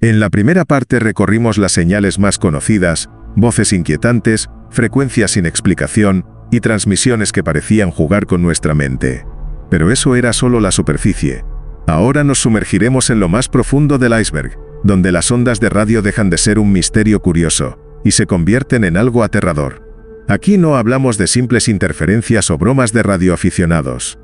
En la primera parte recorrimos las señales más conocidas, voces inquietantes, frecuencias sin explicación y transmisiones que parecían jugar con nuestra mente. Pero eso era solo la superficie. Ahora nos sumergiremos en lo más profundo del iceberg, donde las ondas de radio dejan de ser un misterio curioso y se convierten en algo aterrador. Aquí no hablamos de simples interferencias o bromas de radioaficionados.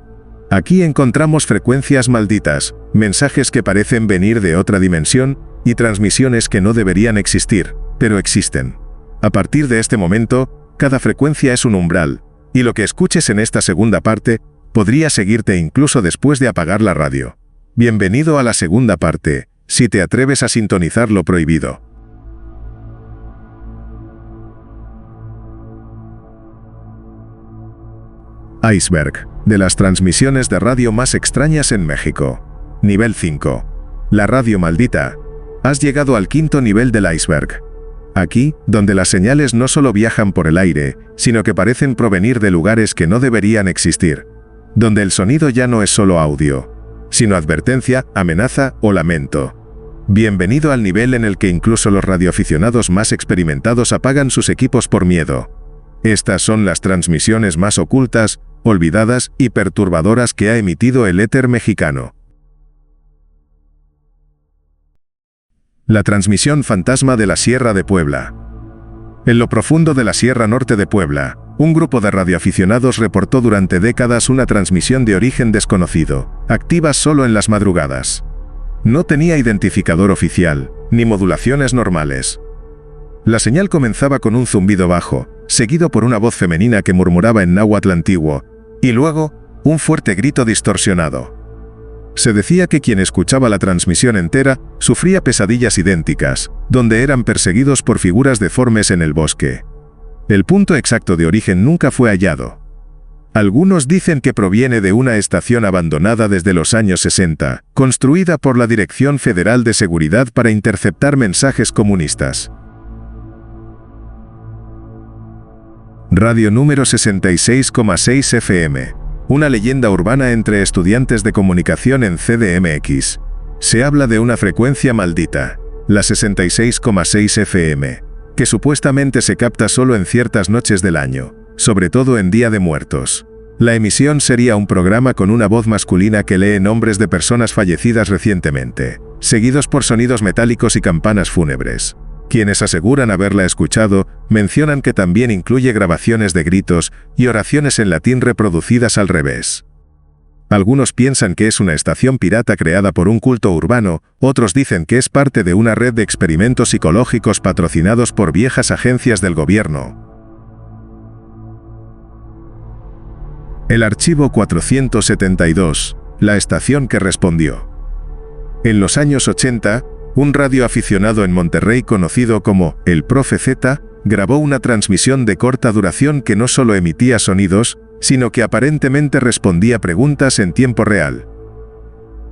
Aquí encontramos frecuencias malditas, mensajes que parecen venir de otra dimensión y transmisiones que no deberían existir, pero existen. A partir de este momento, cada frecuencia es un umbral, y lo que escuches en esta segunda parte podría seguirte incluso después de apagar la radio. Bienvenido a la segunda parte, si te atreves a sintonizar lo prohibido. Iceberg, de las transmisiones de radio más extrañas en México. Nivel 5. La radio maldita. Has llegado al quinto nivel del iceberg. Aquí, donde las señales no solo viajan por el aire, sino que parecen provenir de lugares que no deberían existir. Donde el sonido ya no es solo audio, sino advertencia, amenaza o lamento. Bienvenido al nivel en el que incluso los radioaficionados más experimentados apagan sus equipos por miedo. Estas son las transmisiones más ocultas, olvidadas y perturbadoras que ha emitido el éter mexicano. La transmisión fantasma de la Sierra de Puebla. En lo profundo de la Sierra Norte de Puebla, un grupo de radioaficionados reportó durante décadas una transmisión de origen desconocido, activa solo en las madrugadas. No tenía identificador oficial, ni modulaciones normales. La señal comenzaba con un zumbido bajo, seguido por una voz femenina que murmuraba en náhuatl antiguo, y luego, un fuerte grito distorsionado. Se decía que quien escuchaba la transmisión entera sufría pesadillas idénticas, donde eran perseguidos por figuras deformes en el bosque. El punto exacto de origen nunca fue hallado. Algunos dicen que proviene de una estación abandonada desde los años 60, construida por la Dirección Federal de Seguridad para interceptar mensajes comunistas. Radio número 66,6 FM. Una leyenda urbana entre estudiantes de comunicación en CDMX. Se habla de una frecuencia maldita, la 66,6 FM, que supuestamente se capta solo en ciertas noches del año, sobre todo en Día de Muertos. La emisión sería un programa con una voz masculina que lee nombres de personas fallecidas recientemente, seguidos por sonidos metálicos y campanas fúnebres. Quienes aseguran haberla escuchado, mencionan que también incluye grabaciones de gritos y oraciones en latín reproducidas al revés. Algunos piensan que es una estación pirata creada por un culto urbano, otros dicen que es parte de una red de experimentos psicológicos patrocinados por viejas agencias del gobierno. El archivo 472, la estación que respondió. En los años 80, un radioaficionado en Monterrey conocido como el Profe Z, grabó una transmisión de corta duración que no solo emitía sonidos, sino que aparentemente respondía preguntas en tiempo real.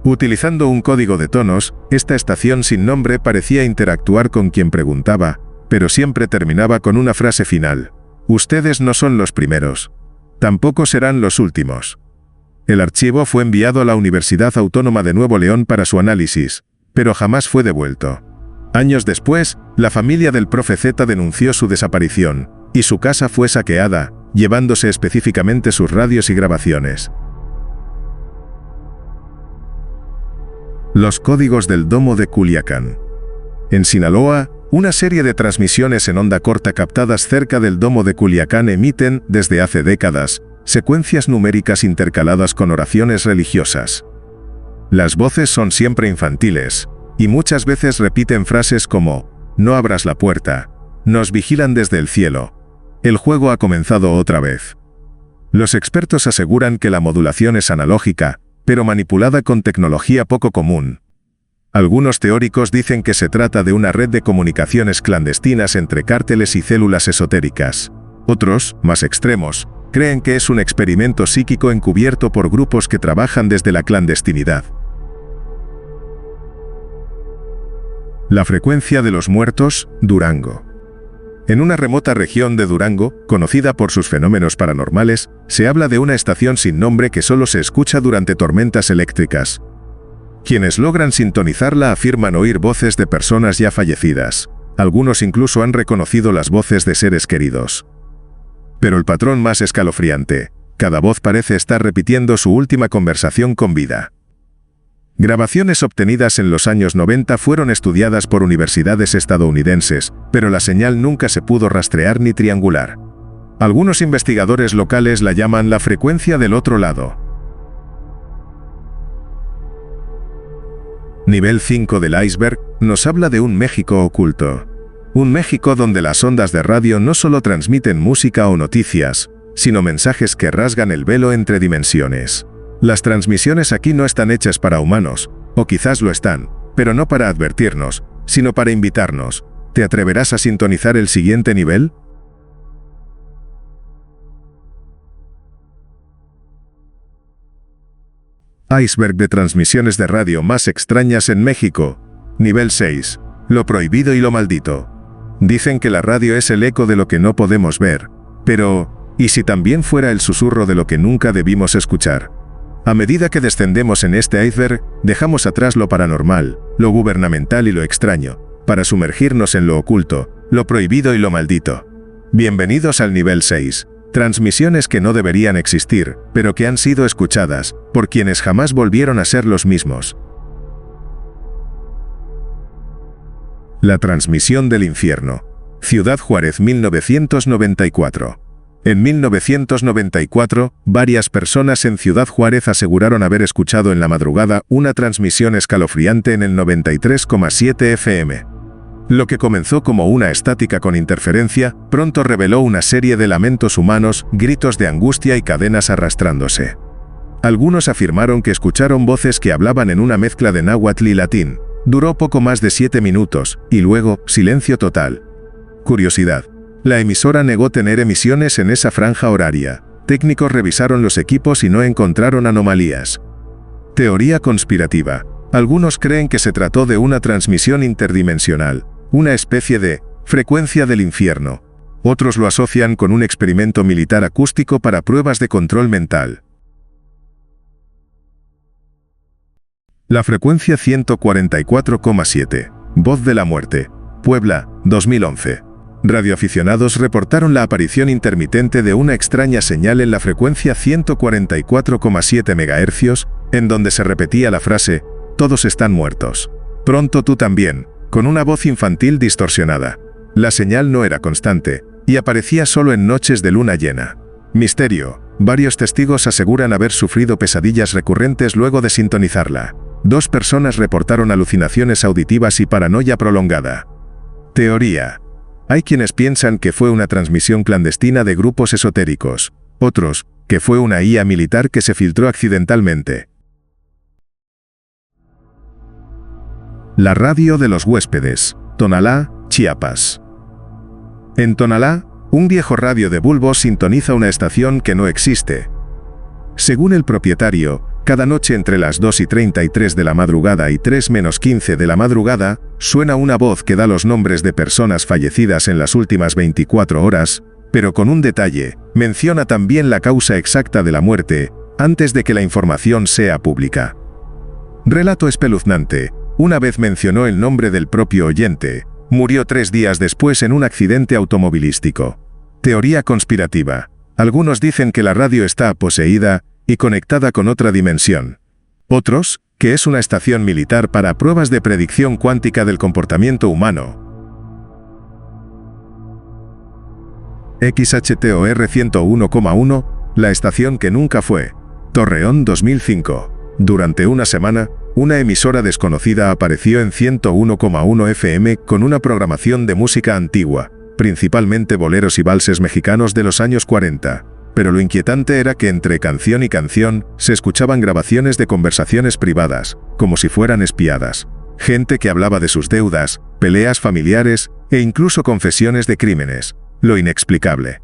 Utilizando un código de tonos, esta estación sin nombre parecía interactuar con quien preguntaba, pero siempre terminaba con una frase final: "Ustedes no son los primeros. Tampoco serán los últimos". El archivo fue enviado a la Universidad Autónoma de Nuevo León para su análisis, pero jamás fue devuelto. Años después, la familia del Profe Z denunció su desaparición, y su casa fue saqueada, llevándose específicamente sus radios y grabaciones. Los códigos del Domo de Culiacán. En Sinaloa, una serie de transmisiones en onda corta captadas cerca del Domo de Culiacán emiten, desde hace décadas, secuencias numéricas intercaladas con oraciones religiosas. Las voces son siempre infantiles, y muchas veces repiten frases como: "No abras la puerta", "Nos vigilan desde el cielo", "El juego ha comenzado otra vez". Los expertos aseguran que la modulación es analógica, pero manipulada con tecnología poco común. Algunos teóricos dicen que se trata de una red de comunicaciones clandestinas entre cárteles y células esotéricas. Otros, más extremos, creen que es un experimento psíquico encubierto por grupos que trabajan desde la clandestinidad. La frecuencia de los muertos, Durango. En una remota región de Durango, conocida por sus fenómenos paranormales, se habla de una estación sin nombre que solo se escucha durante tormentas eléctricas. Quienes logran sintonizarla afirman oír voces de personas ya fallecidas. Algunos incluso han reconocido las voces de seres queridos. Pero el patrón más escalofriante: cada voz parece estar repitiendo su última conversación con vida. Grabaciones obtenidas en los años 90 fueron estudiadas por universidades estadounidenses, pero la señal nunca se pudo rastrear ni triangular. Algunos investigadores locales la llaman la frecuencia del otro lado. Nivel 5 del iceberg nos habla de un México oculto. Un México donde las ondas de radio no solo transmiten música o noticias, sino mensajes que rasgan el velo entre dimensiones. Las transmisiones aquí no están hechas para humanos, o quizás lo están, pero no para advertirnos, sino para invitarnos. ¿Te atreverás a sintonizar el siguiente nivel? Iceberg de transmisiones de radio más extrañas en México. Nivel 6. Lo prohibido y lo maldito. Dicen que la radio es el eco de lo que no podemos ver, pero ¿y si también fuera el susurro de lo que nunca debimos escuchar? A medida que descendemos en este iceberg, dejamos atrás lo paranormal, lo gubernamental y lo extraño, para sumergirnos en lo oculto, lo prohibido y lo maldito. Bienvenidos al nivel 6. Transmisiones que no deberían existir, pero que han sido escuchadas, por quienes jamás volvieron a ser los mismos. La transmisión del infierno. Ciudad Juárez, 1994. En 1994, varias personas en Ciudad Juárez aseguraron haber escuchado en la madrugada una transmisión escalofriante en el 93,7 FM. Lo que comenzó como una estática con interferencia, pronto reveló una serie de lamentos humanos, gritos de angustia y cadenas arrastrándose. Algunos afirmaron que escucharon voces que hablaban en una mezcla de náhuatl y latín. Duró poco más de 7 minutos, y luego, silencio total. Curiosidad. La emisora negó tener emisiones en esa franja horaria. Técnicos revisaron los equipos y no encontraron anomalías. Teoría conspirativa. Algunos creen que se trató de una transmisión interdimensional, una especie de frecuencia del infierno. Otros lo asocian con un experimento militar acústico para pruebas de control mental. La frecuencia 144,7. Voz de la muerte. Puebla, 2011. Radioaficionados reportaron la aparición intermitente de una extraña señal en la frecuencia 144,7 MHz, en donde se repetía la frase: "Todos están muertos. Pronto tú también", con una voz infantil distorsionada. La señal no era constante, y aparecía solo en noches de luna llena. Misterio. Varios testigos aseguran haber sufrido pesadillas recurrentes luego de sintonizarla. 2 personas reportaron alucinaciones auditivas y paranoia prolongada. Teoría. Hay quienes piensan que fue una transmisión clandestina de grupos esotéricos, otros, que fue una IA militar que se filtró accidentalmente. La radio de los huéspedes, Tonalá, Chiapas. En Tonalá, un viejo radio de bulbos sintoniza una estación que no existe. Según el propietario, cada noche entre las 2:33 de la madrugada y 3:15 de la madrugada, suena una voz que da los nombres de personas fallecidas en las últimas 24 horas, pero con un detalle: menciona también la causa exacta de la muerte, antes de que la información sea pública. Relato espeluznante. Una vez mencionó el nombre del propio oyente, murió 3 días después en un accidente automovilístico. Teoría conspirativa. Algunos dicen que la radio está poseída y conectada con otra dimensión. Otros, que es una estación militar para pruebas de predicción cuántica del comportamiento humano. XHTOR 101,1, la estación que nunca fue. Torreón, 2005. Durante una semana, una emisora desconocida apareció en 101,1 FM con una programación de música antigua, principalmente boleros y valses mexicanos de los años 40. Pero lo inquietante era que entre canción y canción se escuchaban grabaciones de conversaciones privadas, como si fueran espiadas. Gente que hablaba de sus deudas, peleas familiares e incluso confesiones de crímenes. Lo inexplicable.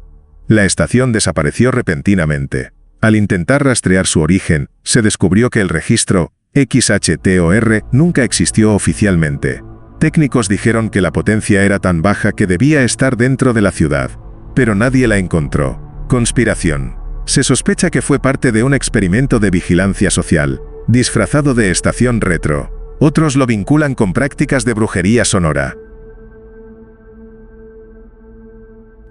La estación desapareció repentinamente. Al intentar rastrear su origen, se descubrió que el registro XHTOR nunca existió oficialmente. Técnicos dijeron que la potencia era tan baja que debía estar dentro de la ciudad, pero nadie la encontró. Conspiración. Se sospecha que fue parte de un experimento de vigilancia social. disfrazado de estación retro. Otros lo vinculan con prácticas de brujería sonora.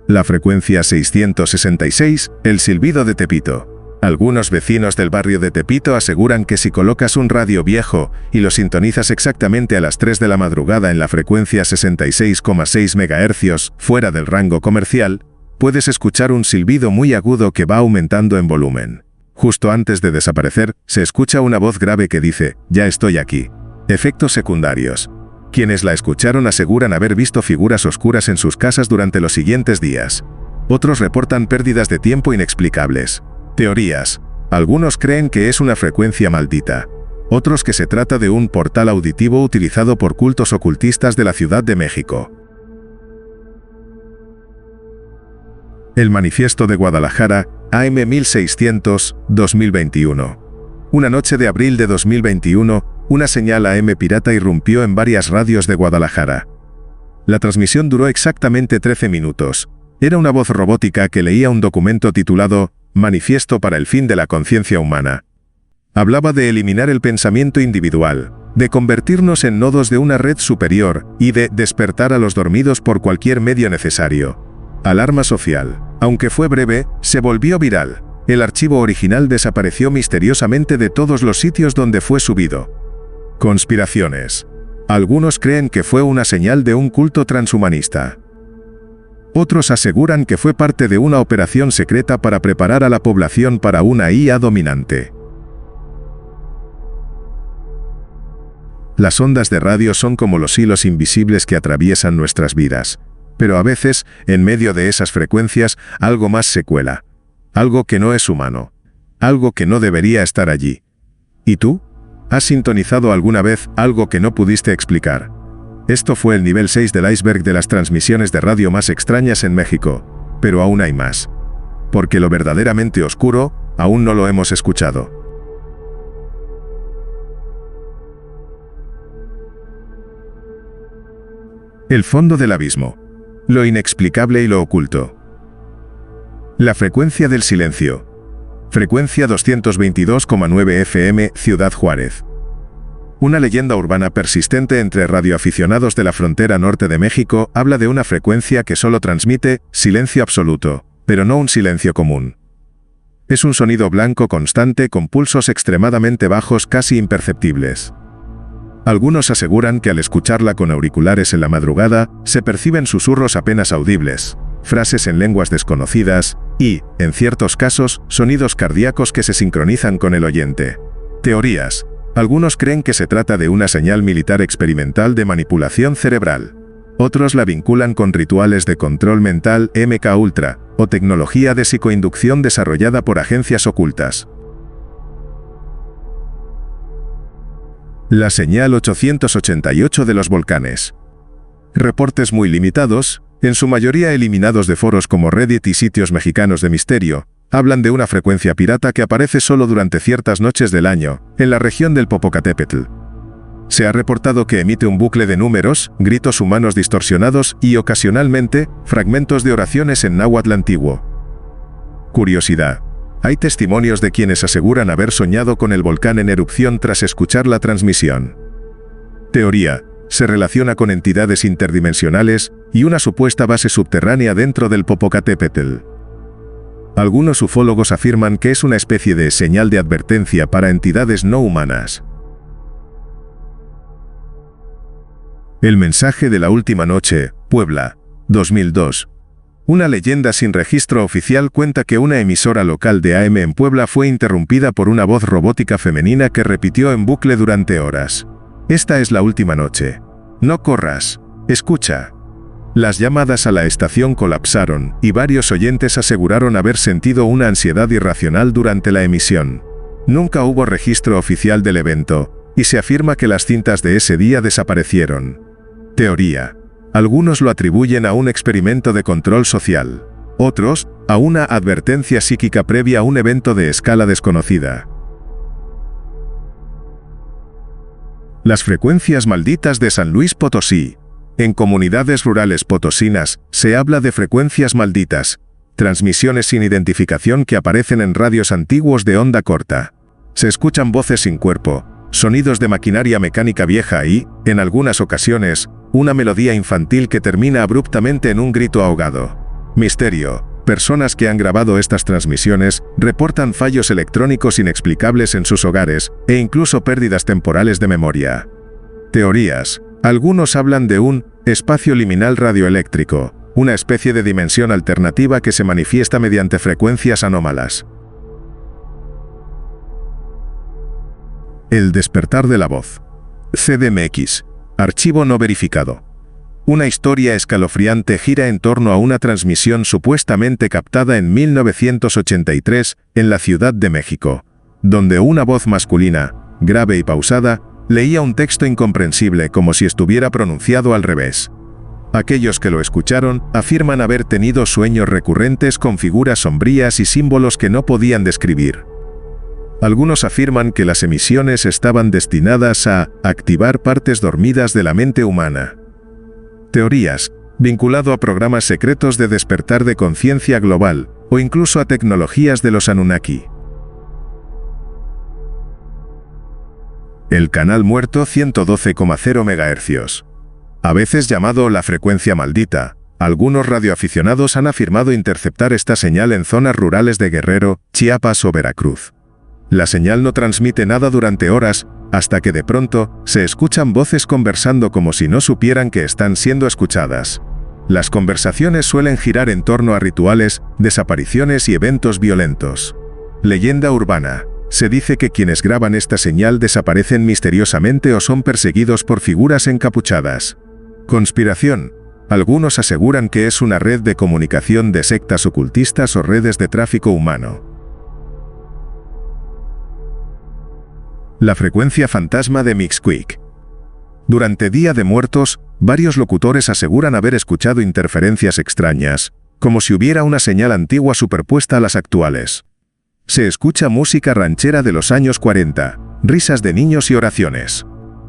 La frecuencia 666, el silbido de Tepito. Algunos vecinos del barrio de Tepito aseguran que si colocas un radio viejo y lo sintonizas exactamente a las 3 de la madrugada en la frecuencia 66,6 MHz, fuera del rango comercial, puedes escuchar un silbido muy agudo que va aumentando en volumen. Justo antes de desaparecer, se escucha una voz grave que dice, «Ya estoy aquí». Efectos secundarios. Quienes la escucharon aseguran haber visto figuras oscuras en sus casas durante los siguientes días. Otros reportan pérdidas de tiempo inexplicables. Teorías. Algunos creen que es una frecuencia maldita. Otros que se trata de un portal auditivo utilizado por cultos ocultistas de la Ciudad de México. El Manifiesto de Guadalajara, AM 1600, 2021. Una noche de abril de 2021, una señal AM pirata irrumpió en varias radios de Guadalajara. La transmisión duró exactamente 13 minutos. Era una voz robótica que leía un documento titulado Manifiesto para el fin de la conciencia humana. Hablaba de eliminar el pensamiento individual, de convertirnos en nodos de una red superior y de despertar a los dormidos por cualquier medio necesario. Alarma social. Aunque fue breve, se volvió viral. El archivo original desapareció misteriosamente de todos los sitios donde fue subido. Conspiraciones. Algunos creen que fue una señal de un culto transhumanista. Otros aseguran que fue parte de una operación secreta para preparar a la población para una IA dominante. Las ondas de radio son como los hilos invisibles que atraviesan nuestras vidas. Pero a veces, en medio de esas frecuencias, algo más se cuela. Algo que no es humano. Algo que no debería estar allí. ¿Y tú? ¿Has sintonizado alguna vez algo que no pudiste explicar? Esto fue el nivel 6 del iceberg de las transmisiones de radio más extrañas en México. Pero aún hay más. Porque lo verdaderamente oscuro, aún no lo hemos escuchado. El fondo del abismo. Lo inexplicable y lo oculto. La frecuencia del silencio. Frecuencia 222,9 FM, Ciudad Juárez. Una leyenda urbana persistente entre radioaficionados de la frontera norte de México habla de una frecuencia que solo transmite silencio absoluto, pero no un silencio común. Es un sonido blanco constante con pulsos extremadamente bajos casi imperceptibles. Algunos aseguran que al escucharla con auriculares en la madrugada, se perciben susurros apenas audibles, frases en lenguas desconocidas y, en ciertos casos, sonidos cardíacos que se sincronizan con el oyente. Teorías. Algunos creen que se trata de una señal militar experimental de manipulación cerebral. Otros la vinculan con rituales de control mental MK-Ultra o tecnología de psicoinducción desarrollada por agencias ocultas. La señal 888 de los volcanes. Reportes muy limitados, en su mayoría eliminados de foros como Reddit y sitios mexicanos de misterio, hablan de una frecuencia pirata que aparece solo durante ciertas noches del año, en la región del Popocatépetl. Se ha reportado que emite un bucle de números, gritos humanos distorsionados y, ocasionalmente, fragmentos de oraciones en náhuatl antiguo. Curiosidad. Hay testimonios de quienes aseguran haber soñado con el volcán en erupción tras escuchar la transmisión. Teoría. Se relaciona con entidades interdimensionales y una supuesta base subterránea dentro del Popocatépetl. Algunos ufólogos afirman que es una especie de señal de advertencia para entidades no humanas. El mensaje de la última noche, Puebla, 2002. Una leyenda sin registro oficial cuenta que una emisora local de AM en Puebla fue interrumpida por una voz robótica femenina que repitió en bucle durante horas. Esta es la última noche. No corras. Escucha. Las llamadas a la estación colapsaron, y varios oyentes aseguraron haber sentido una ansiedad irracional durante la emisión. Nunca hubo registro oficial del evento, y se afirma que las cintas de ese día desaparecieron. Teoría. Algunos lo atribuyen a un experimento de control social. Otros, a una advertencia psíquica previa a un evento de escala desconocida. Las frecuencias malditas de San Luis Potosí. En comunidades rurales potosinas, se habla de frecuencias malditas, transmisiones sin identificación que aparecen en radios antiguos de onda corta. Se escuchan voces sin cuerpo, sonidos de maquinaria mecánica vieja y, en algunas ocasiones, una melodía infantil que termina abruptamente en un grito ahogado. Misterio. Personas que han grabado estas transmisiones reportan fallos electrónicos inexplicables en sus hogares e incluso pérdidas temporales de memoria. Teorías. Algunos hablan de un espacio liminal radioeléctrico, una especie de dimensión alternativa que se manifiesta mediante frecuencias anómalas. El despertar de la voz. CDMX. Archivo no verificado. Una historia escalofriante gira en torno a una transmisión supuestamente captada en 1983 en la Ciudad de México, donde una voz masculina, grave y pausada, leía un texto incomprensible como si estuviera pronunciado al revés. Aquellos que lo escucharon afirman haber tenido sueños recurrentes con figuras sombrías y símbolos que no podían describir. Algunos afirman que las emisiones estaban destinadas a activar partes dormidas de la mente humana. Teorías, vinculado a programas secretos de despertar de conciencia global, o incluso a tecnologías de los Anunnaki. El canal muerto 112,0 MHz. A veces llamado la frecuencia maldita, algunos radioaficionados han afirmado interceptar esta señal en zonas rurales de Guerrero, Chiapas o Veracruz. La señal no transmite nada durante horas, hasta que de pronto se escuchan voces conversando como si no supieran que están siendo escuchadas. Las conversaciones suelen girar en torno a rituales, desapariciones y eventos violentos. Leyenda urbana. Se dice que quienes graban esta señal desaparecen misteriosamente o son perseguidos por figuras encapuchadas. Conspiración. Algunos aseguran que es una red de comunicación de sectas ocultistas o redes de tráfico humano. La frecuencia fantasma de Mixquick. Durante Día de Muertos, varios locutores aseguran haber escuchado interferencias extrañas, como si hubiera una señal antigua superpuesta a las actuales. Se escucha música ranchera de los años 40, risas de niños y oraciones.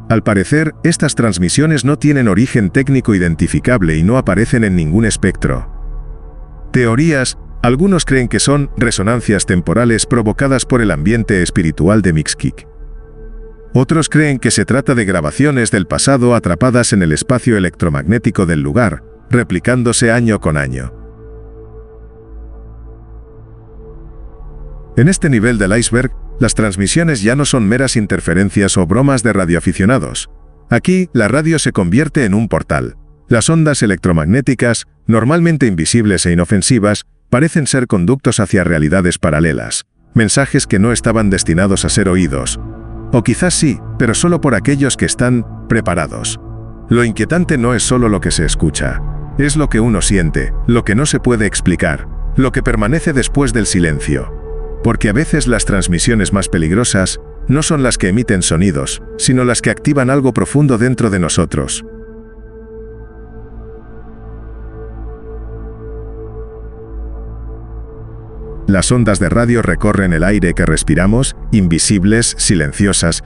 Al parecer, estas transmisiones no tienen origen técnico identificable y no aparecen en ningún espectro. Teorías. Algunos creen que son resonancias temporales provocadas por el ambiente espiritual de Mixquick. Otros creen que se trata de grabaciones del pasado atrapadas en el espacio electromagnético del lugar, replicándose año con año. En este nivel del iceberg, las transmisiones ya no son meras interferencias o bromas de radioaficionados. Aquí, la radio se convierte en un portal. Las ondas electromagnéticas, normalmente invisibles e inofensivas, parecen ser conductos hacia realidades paralelas, mensajes que no estaban destinados a ser oídos. O quizás sí, pero solo por aquellos que están preparados. Lo inquietante no es solo lo que se escucha, es lo que uno siente, lo que no se puede explicar, lo que permanece después del silencio. Porque a veces las transmisiones más peligrosas no son las que emiten sonidos, sino las que activan algo profundo dentro de nosotros. Las ondas de radio recorren el aire que respiramos, invisibles, silenciosas,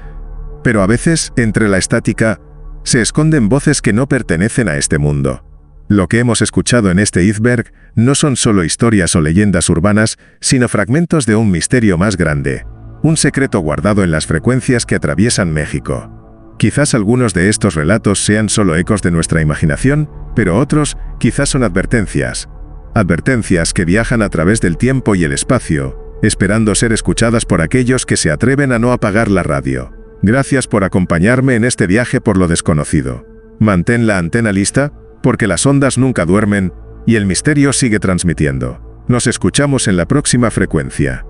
pero a veces, entre la estática, se esconden voces que no pertenecen a este mundo. Lo que hemos escuchado en este iceberg no son solo historias o leyendas urbanas, sino fragmentos de un misterio más grande, un secreto guardado en las frecuencias que atraviesan México. Quizás algunos de estos relatos sean solo ecos de nuestra imaginación, pero otros quizás son advertencias. Advertencias que viajan a través del tiempo y el espacio, esperando ser escuchadas por aquellos que se atreven a no apagar la radio. Gracias por acompañarme en este viaje por lo desconocido. Mantén la antena lista, porque las ondas nunca duermen y el misterio sigue transmitiendo. Nos escuchamos en la próxima frecuencia.